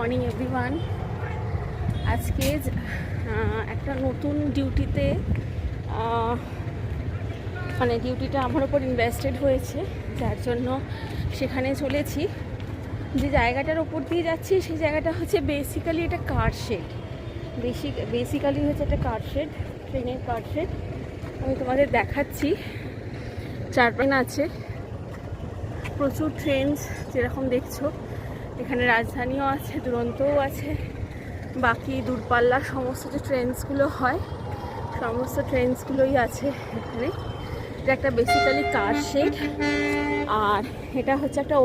Morning everyone. আজকে একটা নতুন ডিউটিতে মানে ডিউটিটা আমার ওপর ইনভেস্টেড হয়েছে, যার জন্য সেখানে চলেছি। যে জায়গাটার ওপর দিয়ে যাচ্ছি সেই জায়গাটা হচ্ছে বেসিক্যালি এটা কার শেড। বেসিক্যালি হচ্ছে একটা কার শেড, ট্রেনের কার শেড। আমি তোমাদের দেখাচ্ছি। চারপান আছে, প্রচুর ট্রেনস যেরকম দেখছো। এখানে রাজধানীও আছে, দুরন্তও আছে, বাকি দূরপাল্লার সমস্ত যে ট্রেনসগুলো হয় সমস্ত ট্রেনসগুলোই আছে এখানে। এটা একটা বেসিক্যালি কার শেড। আর এটা হচ্ছে একটা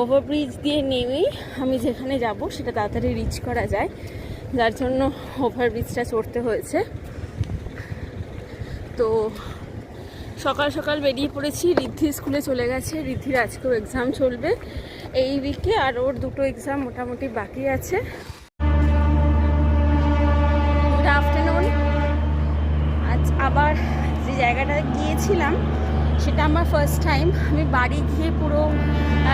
ওভারব্রিজ দিয়ে নেমেই আমি যেখানে যাব সেটা তাড়াতাড়ি রিচ করা যায়, যার জন্য ওভারব্রিজটা চড়তে হয়েছে। তো সকাল সকাল বেরিয়ে পড়েছি। ঋদ্ধি স্কুলে চলে গেছে। ঋদ্ধির আজকেও এক্সাম চলবে এই উইকে, আর ওর দুটো এক্সাম মোটামুটি বাকি আছে। Good afternoon. আজ আবার যে জায়গাটায় গিয়েছিলাম সেটা আমার ফার্স্ট টাইম। আমি বাড়ি গিয়ে পুরো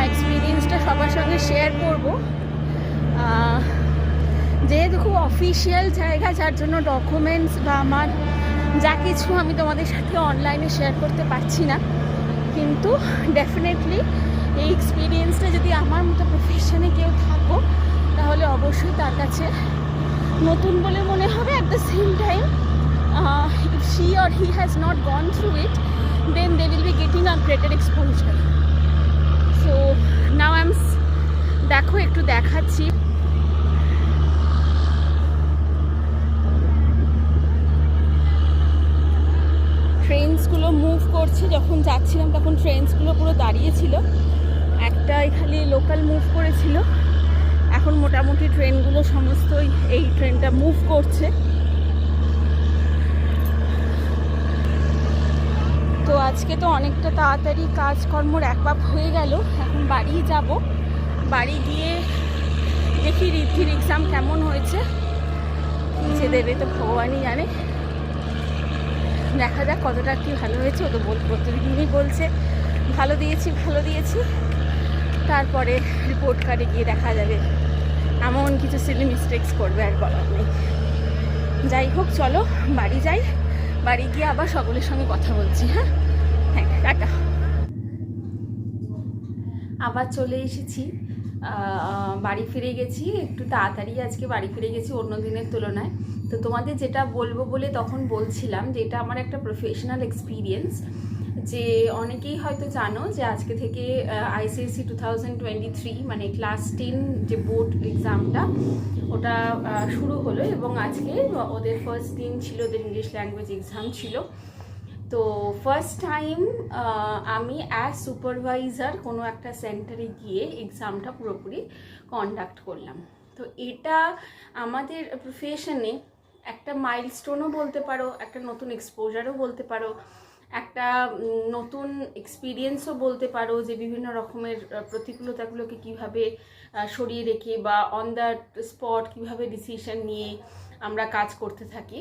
এক্সপিরিয়েন্সটা সবার সঙ্গে শেয়ার করব। যেহেতু খুব অফিসিয়াল জায়গা, যার জন্য ডকুমেন্টস বা আমার যা কিছু আমি তোমাদের সাথে অনলাইনে শেয়ার করতে পারছি না, কিন্তু ডেফিনেটলি এই এক্সপিরিয়েন্সটা যদি আমার মতো প্রফেশনে কেউ থাকো তাহলে অবশ্যই তার কাছে নতুন বলে মনে হবে। At the same time if she or he has not gone through it, then they will be getting a greater exposure. So now দেখো একটু দেখাচ্ছি। ট্রেনসগুলো মুভ করছে। যখন যাচ্ছিলাম তখন ট্রেনসগুলো পুরো দাঁড়িয়েছিল, একটাই খালি লোকাল মুভ করেছিল। এখন মোটামুটি ট্রেনগুলো সমস্তই এই ট্রেনটা মুভ করছে। তো আজকে তো অনেকটা তাড়াতাড়ি কাজকর্মর একপাপ হয়ে গেল। এখন বাড়ি যাব। বাড়ি গিয়ে দেখি ঋদ্ধির এক্সাম কেমন হয়েছে, সে দেবে তো ভগবানই জানে। দেখা যাক কতটা কি ভালো হয়েছে। ও তো প্রতিদিনই বলছে ভালো দিয়েছি। তারপরে রিপোর্ট কার্ডে গিয়ে দেখা যাবে এমন কিছু সিলি মিস্টেক্স করবে, আর বলার নেই। যাই হোক, চলো বাড়ি যাই। বাড়ি গিয়ে আবার সকলের সঙ্গে কথা বলছি। হ্যাঁ, টাটা। আবার চলে এসেছি, বাড়ি ফিরে গেছি। একটু তাড়াতাড়ি আজকে বাড়ি ফিরে গেছি অন্য দিনের তুলনায়। তো তোমাদের যেটা বলবো বলে তখন বলছিলাম যে এটা আমার একটা প্রফেশনাল এক্সপিরিয়েন্স। যে অনেকেই হয়তো জানো যে আজকে থেকে ICSE 2023 মানে ক্লাস 10 যে বোর্ড এক্সামটা ওটা শুরু হলো, এবং আজকে ওদের ফার্স্ট দিন ছিল, ওদের ইংলিশ ল্যাঙ্গুয়েজ এক্সাম ছিল। তো ফার্স্ট টাইম আমি অ্যাজ সুপারভাইজার কোনো একটা সেন্টারে গিয়ে এক্সামটা পুরোপুরি কন্ডাক্ট করলাম। তো এটা আমাদের প্রফেশনে একটা মাইলস্টোনও বলতে পারো, একটা নতুন এক্সপোজারও বলতে পারো, একটা নতুন এক্সপিরিয়েন্সও বলতে পারো, যে বিভিন্ন রকমের প্রতিকূলতাগুলোকে কিভাবে সরিয়ে রেখে বা অন দ্য স্পট কিভাবে ডিসিশন নিয়ে আমরা কাজ করতে থাকি।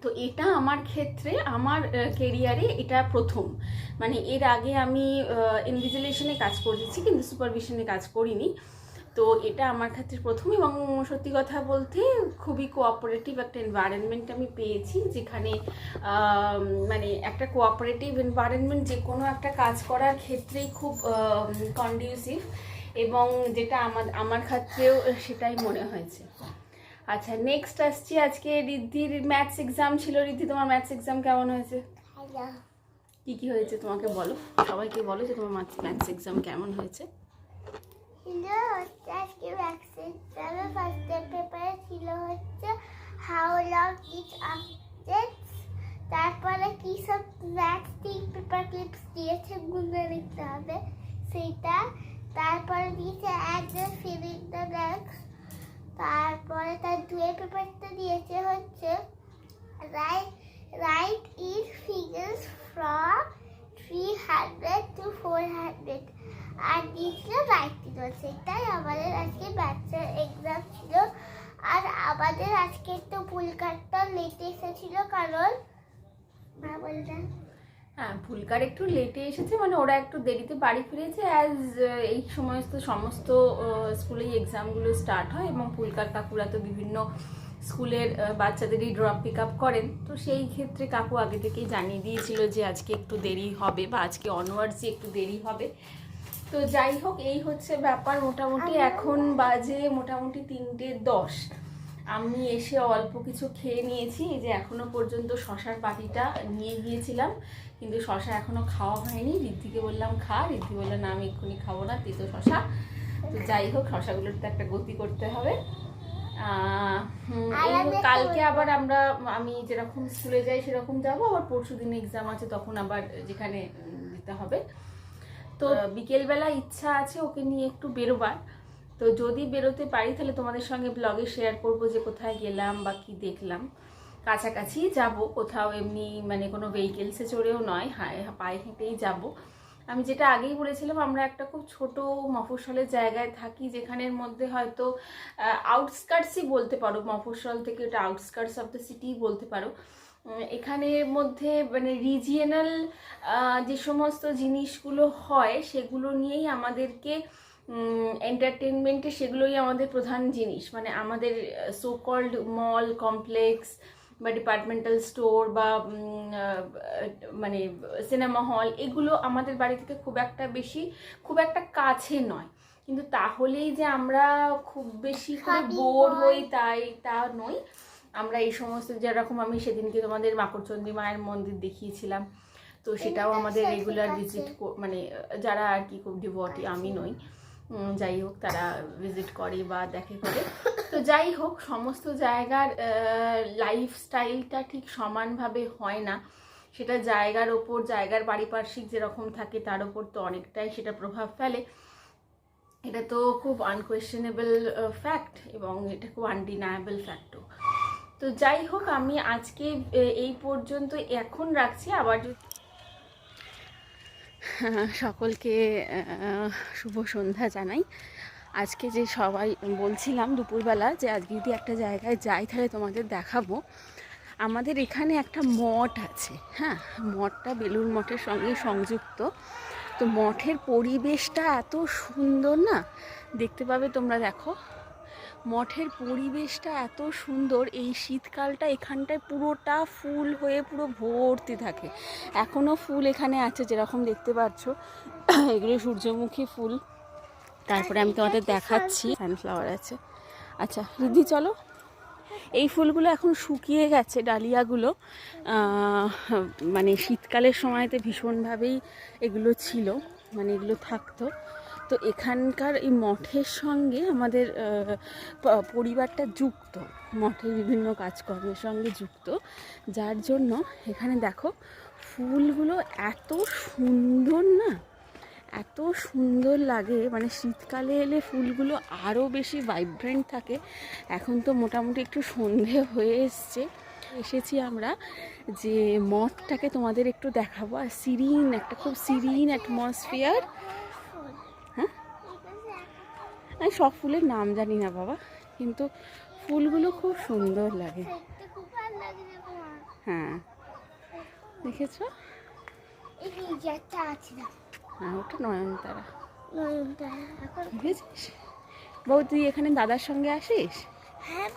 তো এটা আমার ক্ষেত্রে আমার কেরিয়ারে এটা প্রথম। মানে এর আগে আমি ইনভিজিলেশনে কাজ করেছি কিন্তু সুপারভিশনে কাজ করিনি। তো এটা আমার ক্ষেত্রে প্রথম, এবং সত্যি কথা বলতে খুবই কোঅপারেটিভ একটা এনভায়রনমেন্ট আমি পেয়েছি, যেখানে মানে একটা কোঅপারেটিভ এনভায়রনমেন্ট যে কোনো একটা কাজ করার ক্ষেত্রেই খুব কন্ডিউসিভ, এবং যেটা আমার ক্ষেত্রেও সেটাই মনে হয়েছে। আচ্ছা, নেক্সট আসছি। আজকে ঋদ্ধির ম্যাথস এক্সাম ছিল। ঋদ্ধি, তোমার ম্যাথস এক্সাম কেমন হয়েছে? কি হয়েছে তোমাকে বলো, সবাইকে বলো যে তোমার ম্যাথস এক্সাম কেমন হয়েছে। আজকে ম্যাথস এক্সামে ফার্স্ট পেপারে ছিল হচ্ছে হাউ লং ইচ অবজেক্টস, তারপরে কি সব ম্যাথস 3 পেপার ক্লিপস দিয়েছে, গুনে লিখতে হবে সেটা। তারপরে দিয়েছে add the fill in the blanks. তারপরে তার দুয়ের পেপারটা দিয়েছে হচ্ছে write is figures from 300 to 400, আর দিয়েছিল রাইট নোটস। সেটাই আমাদের আজকে ম্যাথসের এক্সাম ছিল। আর আমাদের আজকে একটু ভুল কাটটা লেট এসেছিল, কারণ হ্যাঁ, ফুলকার একটু লেটে এসেছে, মানে ওরা একটু দেরিতে বাড়ি ফিরেছে, অ্যাজ এই সমস্ত স্কুলেই এক্সামগুলো স্টার্ট হয়, এবং ফুলকার কাকুরা তো বিভিন্ন স্কুলের বাচ্চাদেরই ড্রপ পিক আপ করেন। তো সেই ক্ষেত্রে কাকু আগে থেকেই জানিয়ে দিয়েছিল যে আজকে একটু দেরি হবে, বা আজকে অনওয়ার্ডসই একটু দেরি হবে। তো যাই হোক, এই হচ্ছে ব্যাপার। মোটামুটি এখন বাজে মোটামুটি 3:10। আমি এসে অল্প কিছু খেয়ে নিয়েছি। এই যে এখনো পর্যন্ত শশার বাটিটা নিয়ে গিয়েছিলাম, কিন্তু শশা এখনো খাওয়া হয়নি। ঋদ্ধিকে বললাম খা, ঋদ্ধি বললো না আমি এক্ষুনি খাবো না, তেতো শশা। তো যাই হোক, শশাগুলোর তো একটা গতি করতে হবে। কালকে আবার আমি যেরকম স্কুলে যাই সেরকম যাবো, আবার পরশু দিন এক্সাম আছে, তখন আবার যেখানে দিতে হবে। তো বিকেলবেলা ইচ্ছা আছে ওকে নিয়ে একটু বেরোবার। তো যদি বেরোতে পারি তাহলে তোমাদের সঙ্গে ব্লগে শেয়ার করবো যে কোথায় গেলাম বা কি দেখলাম। কাছাকাছি যাব কোথাও, এমনি মানে কোনো ভেহিকেলসে চড়েও নয়, পায়ে হেঁটেই যাব। আমি যেটা আগেই বলেছিলাম, আমরা একটা খুব ছোট মফস্বলের জায়গায় থাকি, যেখানের মধ্যে হয়তো আউটস্কার্টসই বলতে পারো, মফস্বল থেকে ওটা আউটস্কার্টস অফ দ্য সিটি বলতে পারো। এখানের মধ্যে মানে রিজিয়নাল যে সমস্ত জিনিসগুলো হয় সেগুলো নিয়েই আমাদেরকে এন্টারটেনমেন্টে, সেগুলোই আমাদের প্রধান জিনিস। মানে আমাদের সো কল্ড মল কমপ্লেক্স বা ডিপার্টমেন্টাল স্টোর বা মানে সিনেমা হল, এগুলো আমাদের বাড়ি থেকে খুব একটা কাছে নয়। কিন্তু তাহলেই যে আমরা খুব বেশি করে বোর হই তা নই। আমরা এই সমস্ত, যেরকম আমি সেদিনকে তোমাদের মাকড়চণ্ডী মায়ের মন্দির দেখিয়েছিলাম, তো সেটাও আমাদের রেগুলার ভিজিট, মানে যারা আর কি খুব ডিভোটি, আমি নই, যাই হোক তারা ভিজিট করে বা দেখে করে। তো যাই হোক, সমস্ত জায়গার লাইফস্টাইলটা ঠিক সমানভাবে হয় না। সেটা জায়গার ওপর, জায়গার পারিপার্শ্বিক যেরকম থাকে তার ওপর তো অনেকটাই সেটা প্রভাব ফেলে। এটা তো খুব আনকোয়েশ্চেনেবল ফ্যাক্ট, এবং এটা খুব আনডিনায়েবল ফ্যাক্টও। তো যাই হোক, আমি আজকে এই পর্যন্ত এখন রাখছি। আবার সকলকে শুভ সন্ধ্যা জানাই। আজকে যে সবাই বলছিলাম দুপুরবেলা যে আজকে যদি একটা জায়গায় যাই তাহলে তোমাদের দেখাবো। আমাদের এখানে একটা মঠ আছে, হ্যাঁ, মঠটা বেলুড় মঠের সঙ্গে সংযুক্ত। তো মঠের পরিবেশটা এত সুন্দর না, দেখতে পাবে তোমরা, দেখো মঠের পরিবেশটা এত সুন্দর। এই শীতকালটা এখানটায় পুরোটা ফুল হয়ে পুরো ভর্তি থাকে। এখনও ফুল এখানে আছে, যেরকম দেখতে পাচ্ছ এগুলো সূর্যমুখী ফুল। তারপরে আমি তোমাদের দেখাচ্ছি, সানফ্লাওয়ার আছে। আচ্ছা রিদ্ধি চলো। এই ফুলগুলো এখন শুকিয়ে গেছে, ডালিয়াগুলো। মানে শীতকালের সময়তে ভীষণভাবেই এগুলো ছিল, মানে এগুলো থাকতো। তো এখানকার এই মঠের সঙ্গে আমাদের পরিবারটা যুক্ত, মঠের বিভিন্ন কাজকর্মের সঙ্গে যুক্ত, যার জন্য এখানে দেখো ফুলগুলো এত সুন্দর না, এত সুন্দর লাগে। মানে শীতকালে এলে ফুলগুলো আরও বেশি ভাইব্রেন্ট থাকে। এখন তো মোটামুটি একটু সন্ধে হয়ে এসেছি আমরা, যে মঠটাকে তোমাদের একটু দেখাবো। আর সিরিন, একটা খুব সিরিন অ্যাটমসফিয়ার। হ্যাঁ, আমি সব ফুলের নাম জানি না বাবা, কিন্তু ফুলগুলো খুব সুন্দর লাগে। হ্যাঁ দেখেছ, হ্যাঁ ওটা নয়নতারা। বুঝেছিস বউ, তুই এখানে দাদার সঙ্গে আসিস? হ্যাঁ,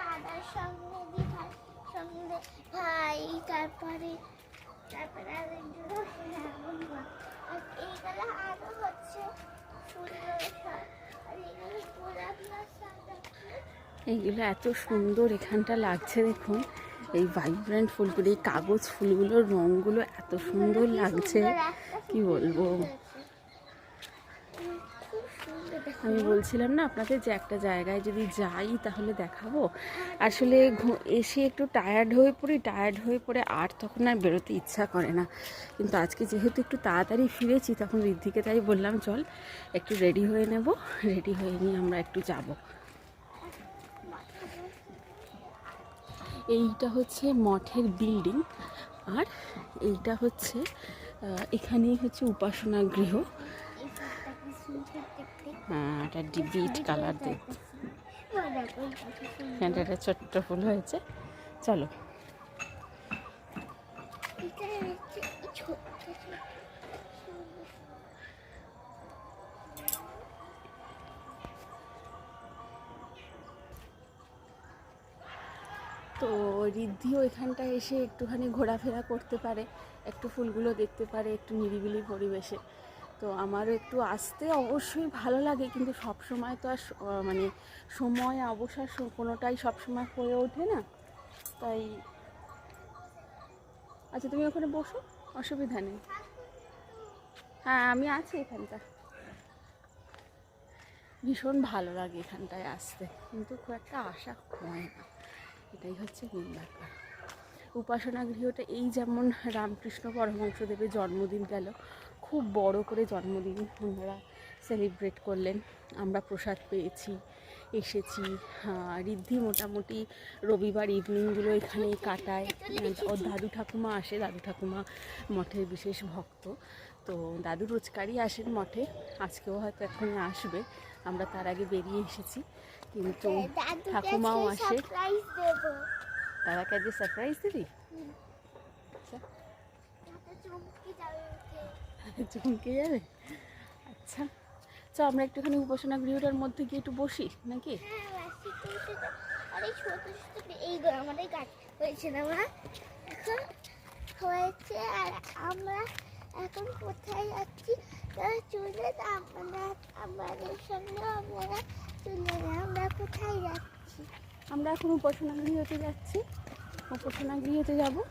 দাদার সঙ্গে ভাই, তারপরে এইগুলো আরো হচ্ছে এইগুলো এত সুন্দর এখানটা লাগছে, দেখুন এই ভাইব্রেন্ট ফুলগুলো, এই কাগজ ফুলগুলোর রঙগুলো এত সুন্দর লাগছে, কি বলবো। আমি বলছিলাম না আপনাদের যে একটা জায়গায় যদি যাই তাহলে দেখাবো। আসলে এসে একটু টায়ার্ড হয়ে পড়ে আর তখন আর বেরোতে ইচ্ছা করে না। কিন্তু আজকে যেহেতু একটু তাড়াতাড়ি ফিরেছি, তখন ঋদ্ধিকে তাই বললাম চল একটু রেডি হয়ে নেব, রেডি হয়ে নিয়ে আমরা একটু যাব। এইটা হচ্ছে মঠের বিল্ডিং, আর এইটা হচ্ছে এখানেই হচ্ছে উপাসনা গৃহ। হ্যাঁ, এটা বিট কালার দেখতে, এখানটা একটা ছোট্ট ফুল হয়েছে। চলো, এটা হচ্ছে ছোট ছোট। তো ঋদ্ধিও এখানটায় এসে একটুখানি ঘোরাফেরা করতে পারে, একটু ফুলগুলো দেখতে পারে, একটু নিরিবিলি পরিবেশে। তো আমারও একটু আসতে অবশ্যই ভালো লাগে, কিন্তু সব সময় তো আর মানে সময় অবসর কোনোটাই সব সময় হয়ে ওঠে না। তাই আচ্ছা তুমি ওখানে বসো, অসুবিধা নেই। হ্যাঁ আমি আছি এখানটা। ভীষণ ভালো লাগে এখানটায় আসতে, কিন্তু খুব একটা আশা হয় না, এটাই হচ্ছে মেন ব্যাপার। উপাসনা গৃহটা এই যেমন রামকৃষ্ণ পরমহংসদেবের জন্মদিন গেল, খুব বড় করে জন্মদিন ওনারা সেলিব্রেট করলেন, আমরা প্রসাদ পেয়েছি, এসেছি। ঋদ্ধি মোটামুটি রবিবার ইভিনিংগুলো এখানেই কাটায়। ওর দাদু ঠাকুমা আসে, দাদু ঠাকুমা মঠের বিশেষ ভক্ত, তো দাদু রোজকারই আসেন মঠে, আজকেও হয়তো এখনই আসবে, আমরা তার আগে বেরিয়ে এসেছি। কিন্তু ঠাকুমাও আসে। দাদাকে আজকে সারপ্রাইজ দিবি? চমকে যাবে। আচ্ছা চ আমরা একটুখানি উপাসনা গৃহটার মধ্যে গিয়ে একটু বসি নাকি? আমাদের গাছ হয়েছে না মা, এখন হয়েছে। আর আমরা এখন কোথায় যাচ্ছি চলে, আমাদের সঙ্গে আপনারা চলে, আমরা কোথায় যাচ্ছি? আমরা এখন উপাসনা গৃহতে যাচ্ছি, উপাসনা গৃহতে যাবো।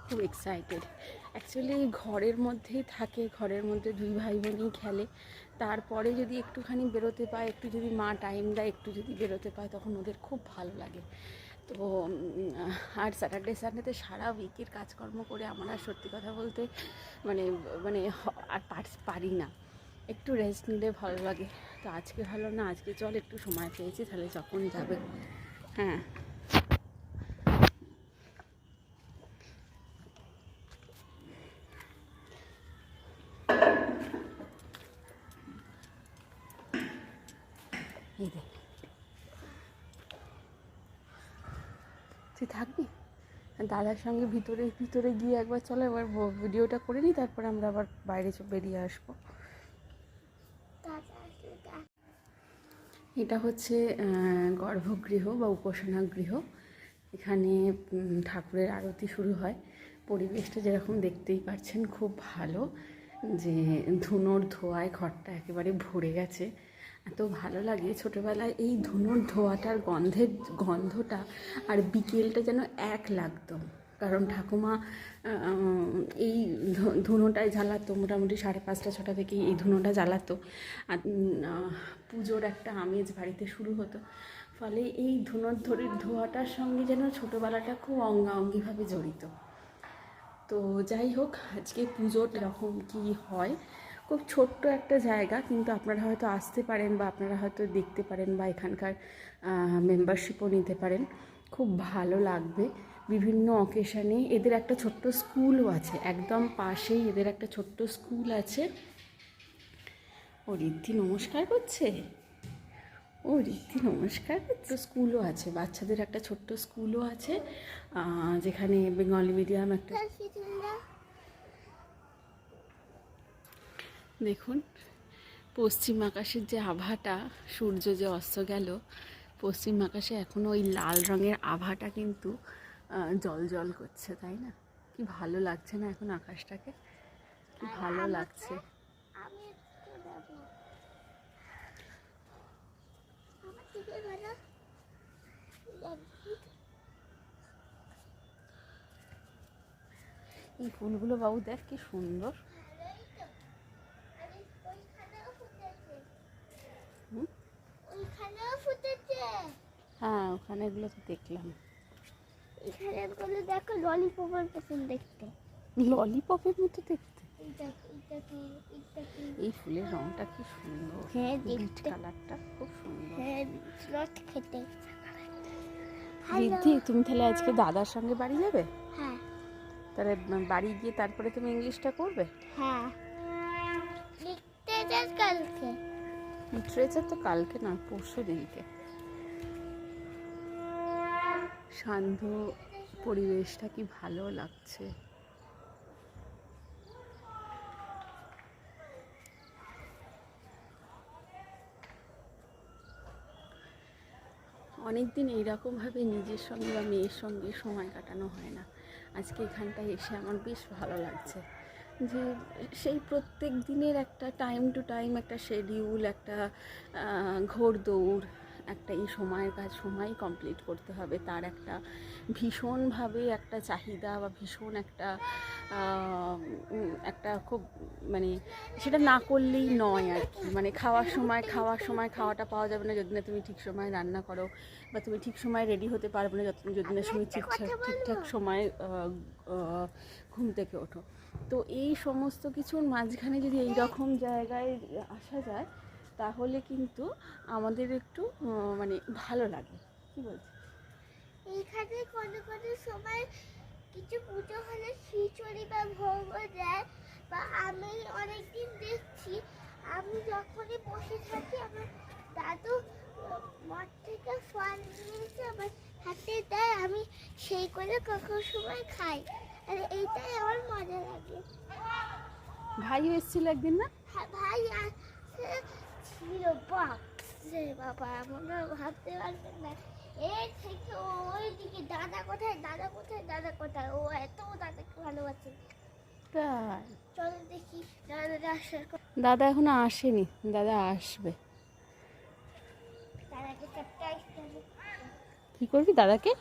খুব এক্সাইটেড অ্যাকচুয়ালি। ঘরের মধ্যেই থাকে, ঘরের মধ্যে দুই ভাই বোনই খেলে, তারপরে যদি একটুখানি বেরোতে পায়, একটু যদি মা টাইম দেয়, একটু যদি বেরোতে পায়, তখন ওদের খুব ভালো লাগে। তো আর স্যাটারডে সানডেতে সারা উইকের কাজকর্ম করে আমার আর সত্যি কথা বলতে মানে মানে আর পারি না, একটু রেস্ট নিলে ভালো লাগে। তো আজকে ভালো না, আজকে চল একটু সময় পেয়েছি, তাহলে যখন যাবে। হ্যাঁ এই দেখ, তুই থাকবি দাদার সঙ্গে ভিতরে গিয়ে একবার চলো, একবার ভিডিওটা করে নিই, তারপরে আমরা আবার বাইরে বেরিয়ে আসবো। এটা হচ্ছে গর্ভগৃহ বা উপাসনা গৃহ। এখানে ঠাকুরের আরতি শুরু হয়। পরিবেশটা যেরকম দেখতেই পাচ্ছেন খুব ভালো, যে ধুনোর ধোঁয়ায় ঘরটা একেবারে ভরে গেছে, এত ভালো লাগে। ছোটোবেলায় এই ধুনোর ধোঁয়াটার গন্ধটা আর বিকেলটা যেন এক লাগতো, কারণ ঠাকুমা এই ধুনোটাই জ্বালাতো, মোটামুটি 5:30 6টা থেকেই এই ধুনোটা জ্বালাতো। আর পুজোর একটা আমেজ বাড়িতে শুরু হতো, ফলে এই ধোঁয়াটার সঙ্গে যেন ছোটোবেলাটা খুব অঙ্গাঙ্গিভাবে জড়িত। তো যাই হোক, আজকে পুজোর এরকম কী হয়, খুব ছোট্ট একটা জায়গা, কিন্তু আপনারা হয়তো আসতে পারেন, বা আপনারা হয়তো দেখতে পারেন, বা এখানকার মেম্বারশিপও নিতে পারেন, খুব ভালো লাগবে। বিভিন্ন অকেশানে এদের একটা ছোট্ট স্কুলও আছে, একদম পাশেই এদের একটা ছোট্ট স্কুল আছে। ও ঋদ্ধি নমস্কার করছে, ও ঋদ্ধি নমস্কার করছে। স্কুলও আছে, বাচ্চাদের একটা ছোট্ট স্কুলও আছে, যেখানে বেঙ্গলি মিডিয়াম একটা। দেখুন পশ্চিম আকাশের যে আভাটা, সূর্য যে অস্ত গেল, পশ্চিম আকাশে এখনও ওই লাল রঙের আভাটা কিন্তু জল করছে, তাই না? কি ভালো লাগছে না এখন আকাশটাকে, কি ভালো লাগছে। এই ফুলগুলো বাবু দেখ কি সুন্দর। হ্যাঁ ওখানে এগুলো তো দেখলাম। এখানে দেখো ললিপপের মতন দেখতে, ললিপপের মতো দেখতে। এই ফুলের রংটা কি সুন্দর, হ্যাঁ বিট কালারটা খুব সুন্দর। হ্যাঁ রস খেতে। ঋদ্ধি তুমি তাহলে আজকে দাদার সঙ্গে বাড়ি যাবে? হ্যাঁ। তাহলে বাড়ি গিয়ে তারপরে তুমি ইংলিশটা করবে? হ্যাঁ লিটারেচার কালকে। লিটারেচার তো কালকে না, পরশু দিনকে। শান্ত পরিবেশটা কি ভালো লাগছে। অনেক দিন এইরকমভাবে নিজের সঙ্গে বা মেয়ের সঙ্গে সময় কাটানো হয় না। আজকে এখানটায় এসে আমার বেশ ভালো লাগছে যে সেই প্রত্যেক দিনের একটা টাইম টু টাইম একটা শেডিউল, একটা ঘোড়দৌড়, একটা এই সময়ের কাজ সময় কমপ্লিট করতে হবে, তার একটা ভীষণভাবে একটা চাহিদা বা ভীষণ একটা একটা খুব মানে সেটা না করলেই নয় আর কি। মানে খাওয়ার সময় খাওয়াটা পাওয়া যাবে না যদি না তুমি ঠিক সময় রান্না করো, বা তুমি ঠিক সময় রেডি হতে পারবে না যদি না তুমি ঠিকঠাক সময় ঘুম থেকে ওঠো। তো এই সমস্ত কিছুর মাঝখানে যদি এই রকম জায়গায় আসা যায় তাহলে কিন্তু আমাদের একটু মানে ভালো লাগে। কি বলছি, এইখানে কোনো কোনো সময় কিছু পুজো হলে খিচুড়ি বা ভোগও দেয়। বা আমি অনেকদিন দেখছি, আমি যখনই বসে থাকি আমার দাদু মঠ থেকে ফল নিয়ে এসে আমার হাতে দেয়, আমি সেই করে কখনো সময় খাই। আর এইটাই আমার মজা লাগে। ভাইও এসেছিল একদিন না? হ্যাঁ, ভাই আসে ছিল বাপরে বাবা, মনে ভাবতে পারবেন না। এই থেকে ওই দিকে দাদা কোথায়, দাদা কোথায়, দাদা কোথায়, ও এত দাদাকে ভালোবাসে। তাই চলো দেখি দাদা আসার দাদা এখনো আসেনি, দাদা আসবে। দাদাকে সারপ্রাইজ দেবো। কি করবি দাদাকে?